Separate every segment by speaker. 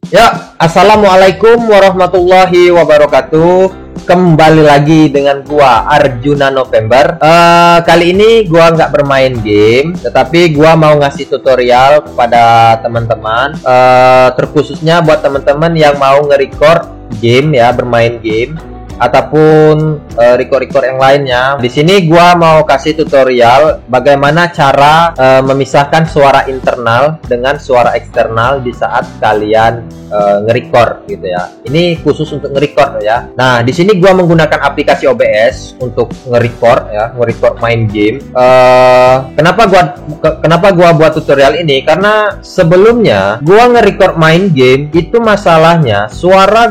Speaker 1: Ya, assalamualaikum warahmatullahi wabarakatuh. Kembali lagi dengan gua Arjuna November. Kali ini gua nggak bermain game, tetapi gua mau ngasih tutorial kepada teman-teman. Terkhususnya buat teman-teman yang mau nge-record game ya, bermain game ataupun record-record yang lainnya. Di sini gua mau kasih tutorial bagaimana cara memisahkan suara internal dengan suara eksternal di saat kalian nge-record gitu ya. Ini khusus untuk nge-record ya. Nah, di sini gua menggunakan aplikasi OBS untuk nge-record ya, nge-record main game. Kenapa gua buat tutorial ini? Karena sebelumnya gua nge-record main game itu masalahnya suara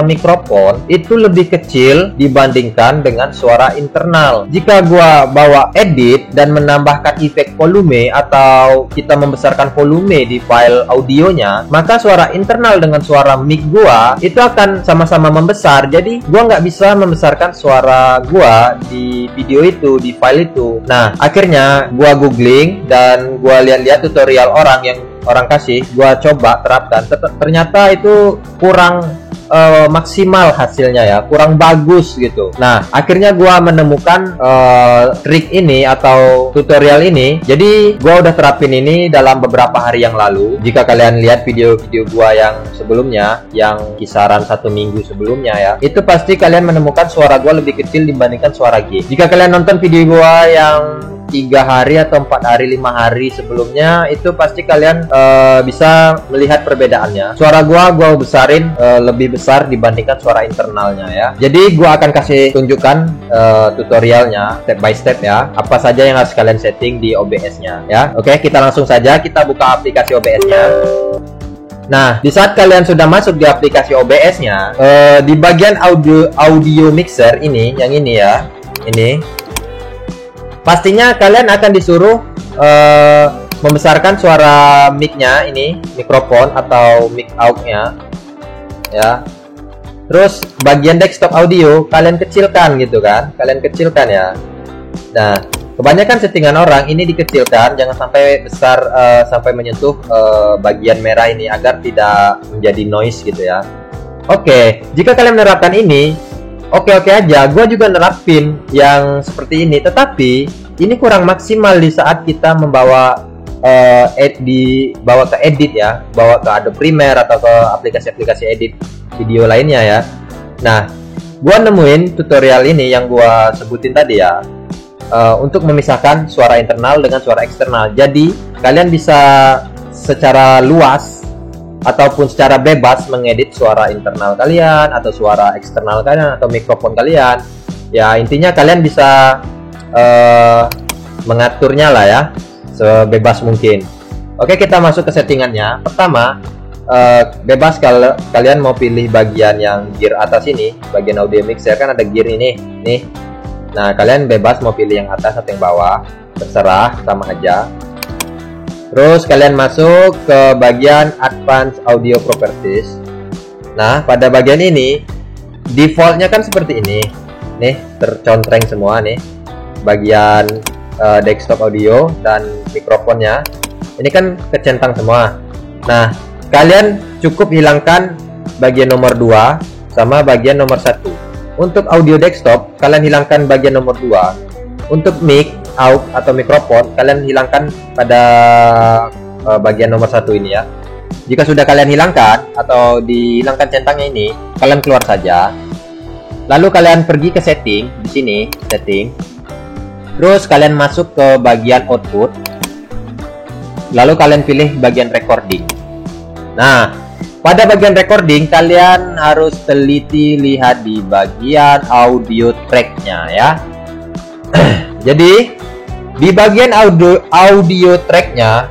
Speaker 1: mikrofon itu lebih kecil dibandingkan dengan suara internal. Jika gua bawa edit dan menambahkan efek volume atau kita membesarkan volume di file audionya, maka suara internal dengan suara mic gua itu akan sama-sama membesar. Jadi gua nggak bisa membesarkan suara gua di video itu, di file itu. Nah, akhirnya gua googling dan gua lihat-lihat tutorial orang kasih, gua coba terapkan. Ternyata itu kurang maksimal hasilnya ya, kurang bagus gitu. Nah, akhirnya gua menemukan trik ini atau tutorial ini. Jadi gua udah terapin ini dalam beberapa hari yang lalu. Jika kalian lihat video-video gua yang sebelumnya, yang kisaran 1 minggu sebelumnya ya, itu pasti kalian menemukan suara gua lebih kecil dibandingkan suara G. Jika kalian nonton video gua yang 3 hari atau 4 hari, 5 hari sebelumnya, itu pasti kalian bisa melihat perbedaannya. Suara gua besarin lebih besar dibandingkan suara internalnya ya. Jadi gua akan kasih tunjukkan tutorialnya step by step ya. Apa saja yang harus kalian setting di OBS-nya ya. Oke, kita langsung saja kita buka aplikasi OBS-nya. Nah, di saat kalian sudah masuk di aplikasi OBS-nya, di bagian audio mixer ini, yang ini ya, ini pastinya kalian akan disuruh membesarkan suara mic-nya, ini mikrofon atau mic out-nya ya. Terus bagian desktop audio kalian kecilkan gitu kan, kalian kecilkan ya. Nah, kebanyakan settingan orang ini dikecilkan, jangan sampai besar sampai menyentuh bagian merah ini agar tidak menjadi noise gitu ya. Oke, jika kalian menerapkan ini oke aja, gue juga nerapin yang seperti ini, tetapi ini kurang maksimal di saat kita membawa bawa ke edit ya, bawa ke Adobe Premiere atau ke aplikasi-aplikasi edit video lainnya ya. Nah, gue nemuin tutorial ini yang gue sebutin tadi ya, untuk memisahkan suara internal dengan suara eksternal. Jadi kalian bisa secara luas ataupun secara bebas mengedit suara internal kalian atau suara eksternal kalian atau mikrofon kalian ya. Intinya kalian bisa mengaturnya lah ya, sebebas mungkin. Oke, kita masuk ke settingannya. Pertama, bebas kalau kalian mau pilih bagian yang gear atas ini, bagian audio mixer kan ada gear ini nih. Nah, kalian bebas mau pilih yang atas atau yang bawah, terserah, sama aja. Terus kalian masuk ke bagian Advanced Audio Properties. Nah, pada bagian ini defaultnya kan seperti ini nih, tercontreng semua nih, bagian desktop audio dan mikrofonnya ini kan kecentang semua. Nah, kalian cukup hilangkan bagian nomor 2 sama bagian nomor 1. Untuk audio desktop kalian hilangkan bagian nomor 2. Untuk mic out atau mikrofon kalian hilangkan pada bagian nomor 1 ini ya. Jika sudah kalian hilangkan atau dihilangkan centangnya ini, kalian keluar saja. Lalu kalian pergi ke setting, di sini setting. Terus kalian masuk ke bagian output. Lalu kalian pilih bagian recording. Nah, pada bagian recording kalian harus teliti lihat di bagian audio track-nya ya. Jadi di bagian audio track-nya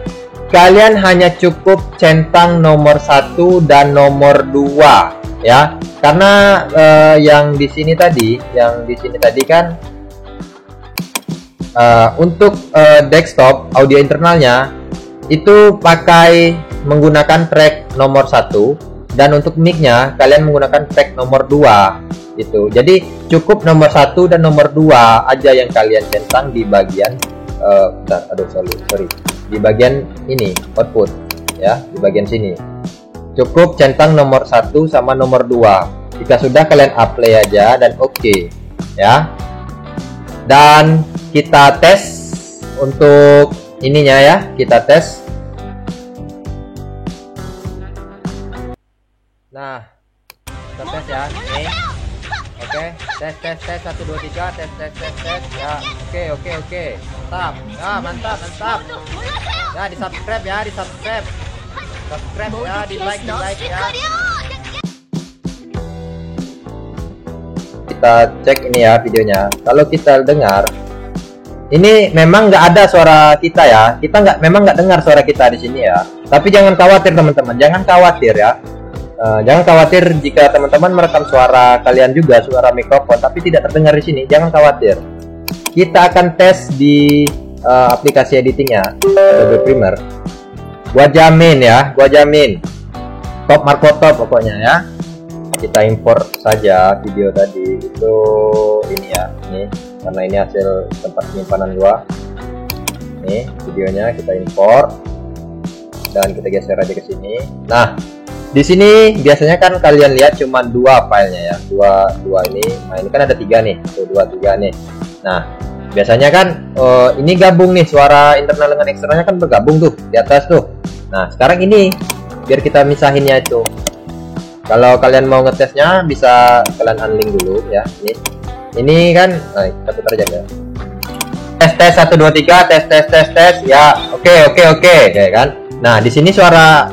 Speaker 1: kalian hanya cukup centang nomor 1 dan nomor 2 ya. Karena yang di sini tadi kan untuk desktop audio internalnya itu pakai menggunakan track nomor 1, dan untuk mic-nya kalian menggunakan track nomor 2 itu. Jadi cukup nomor 1 dan nomor 2 aja yang kalian centang di bagian di bagian ini output ya, di bagian sini. Cukup centang nomor 1 sama nomor 2. Jika sudah, kalian apply aja dan oke, ya. Dan kita tes untuk ininya ya, kita tes. Nah, kita tes ya, nih. Oke, tes 1 2 3, tes ya. Oke. Mantap. Ya, mantap. Ya, di-subscribe ya, Subscribe ya, di-like ya. Kita cek ini ya videonya. Kalau kita dengar, ini memang nggak ada suara kita ya. Kita memang nggak dengar suara kita di sini ya. Tapi jangan khawatir teman-teman, jangan khawatir ya. Jangan khawatir jika teman-teman merekam suara kalian juga, suara mikrofon, tapi tidak terdengar di sini. Jangan khawatir. Kita akan tes di aplikasi editingnya, Adobe Premiere. Gua jamin ya, top marko top pokoknya ya. Kita import saja video tadi itu ini ya, ini karena ini hasil tempat penyimpanan gua. Nih videonya kita import dan kita geser aja ke sini. Nah, di sini biasanya kan kalian lihat cuma 2 filenya ya, dua ini. Nah, ini kan ada 3 nih, tuh 2 3 nih. Nah, biasanya kan ini gabung nih, suara internal dengan eksternalnya kan bergabung tuh di atas tuh. Nah, sekarang ini biar kita misahinnya itu. Kalau kalian mau ngetesnya bisa kalian unlink dulu ya. Ini kan, kita putar aja ya. Tes 1 2 3, tes ya. Oke, ya kan. Nah, di sini suara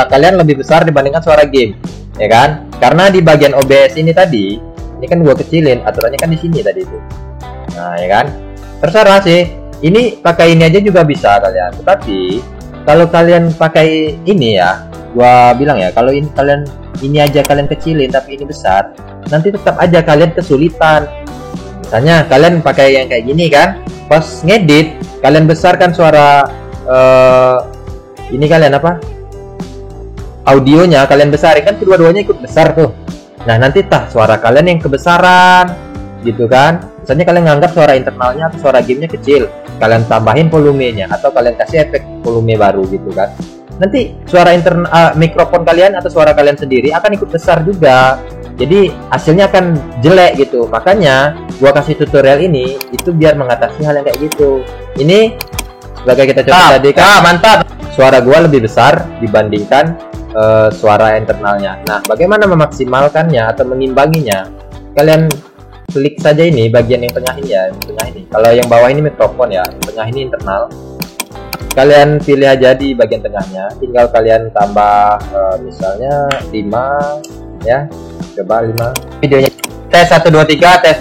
Speaker 1: kalian lebih besar dibandingkan suara game, ya kan? Karena di bagian OBS ini tadi, ini kan gua kecilin, aturannya kan di sini tadi itu. Nah, ya kan? Terserah sih. Ini pakai ini aja juga bisa kalian. Tetapi kalau kalian pakai ini ya, gua bilang ya, kalau ini kalian ini aja kalian kecilin tapi ini besar, nanti tetap aja kalian kesulitan. Misalnya kalian pakai yang kayak gini kan, pas ngedit kalian besarkan suara ini kalian audionya kalian besarin kan, kedua-duanya ikut besar tuh. Nah, nanti suara kalian yang kebesaran gitu kan. Misalnya kalian nganggap suara internalnya atau suara gamenya kecil, kalian tambahin volumenya atau kalian kasih efek volume baru gitu kan. Nanti suara internal mikrofon kalian atau suara kalian sendiri akan ikut besar juga. Jadi hasilnya akan jelek gitu. Makanya gua kasih tutorial ini itu biar mengatasi hal yang kayak gitu. Ini sebagai kita coba tadi kan, mantap. Suara gua lebih besar dibandingkan suara internalnya. Nah, bagaimana memaksimalkannya atau mengimbanginya? Kalian klik saja ini bagian yang tengah ini ya, yang tengah ini. Kalau yang bawah ini mikrofon ya, yang tengah ini internal. Kalian pilih aja di bagian tengahnya, tinggal kalian tambah misalnya 5 ya. Coba 5. Videonya tes 1 2 3, tes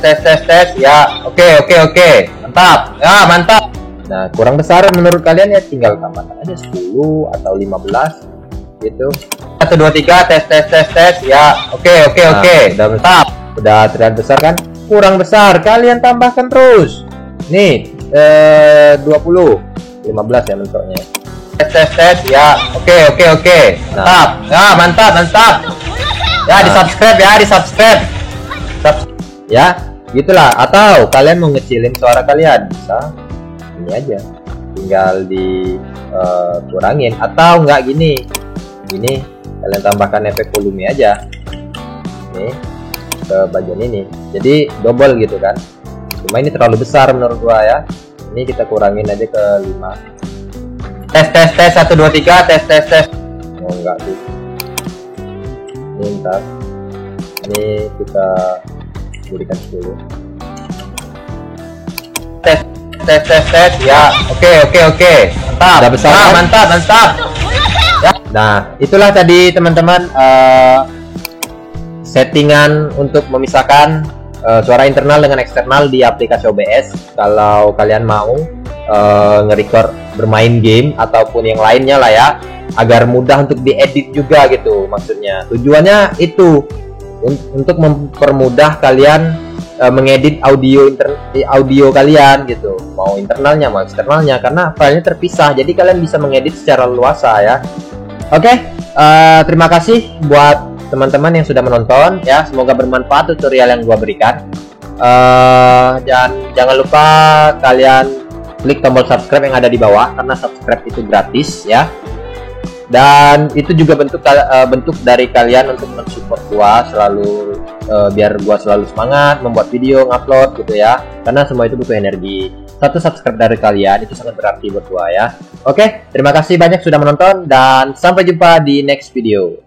Speaker 1: ya. Oke. Mantap. Ya, mantap. Nah, kurang besar menurut kalian ya tinggal tambahkan aja 10 atau 15 gitu. 1 2 3, tes ya. Oke. Udah mantap. Udah terlihat besar kan? Kurang besar kalian tambahkan terus. Nih 20 15 ya mentoknya. Tes ya. Oke. Mantap. Ya, mantap. Ya, di-subscribe ya. Gitulah. Atau kalian mau ngecilin suara kalian bisa ini aja, tinggal di kurangin atau enggak gini kalian tambahkan efek volume aja nih ke bagian ini, jadi double gitu kan. Cuma ini terlalu besar menurut gua ya, ini kita kurangin aja ke 5. Tes 1 2 3, tes. Oh enggak sih, ini ntar ini kita berikan 10. Tes ya. Oke. Mantap. Udah besar. Nah, mantap. Ya. Nah, itulah tadi teman-teman settingan untuk memisahkan suara internal dengan eksternal di aplikasi OBS. Kalau kalian mau nge-record bermain game ataupun yang lainnya lah ya, agar mudah untuk diedit juga gitu maksudnya. Tujuannya itu untuk mempermudah kalian mengedit audio kalian gitu, mau internalnya mau eksternalnya, karena filenya terpisah, jadi kalian bisa mengedit secara luasa ya. Oke, terima kasih buat teman-teman yang sudah menonton ya, semoga bermanfaat tutorial yang gua berikan. Dan jangan lupa kalian klik tombol subscribe yang ada di bawah, karena subscribe itu gratis ya. Dan itu juga bentuk dari kalian untuk mensupport gua selalu, biar gua selalu semangat membuat video, ngupload gitu ya. Karena semua itu butuh energi. Satu subscribe dari kalian itu sangat berarti buat gua ya. Oke, terima kasih banyak sudah menonton dan sampai jumpa di next video.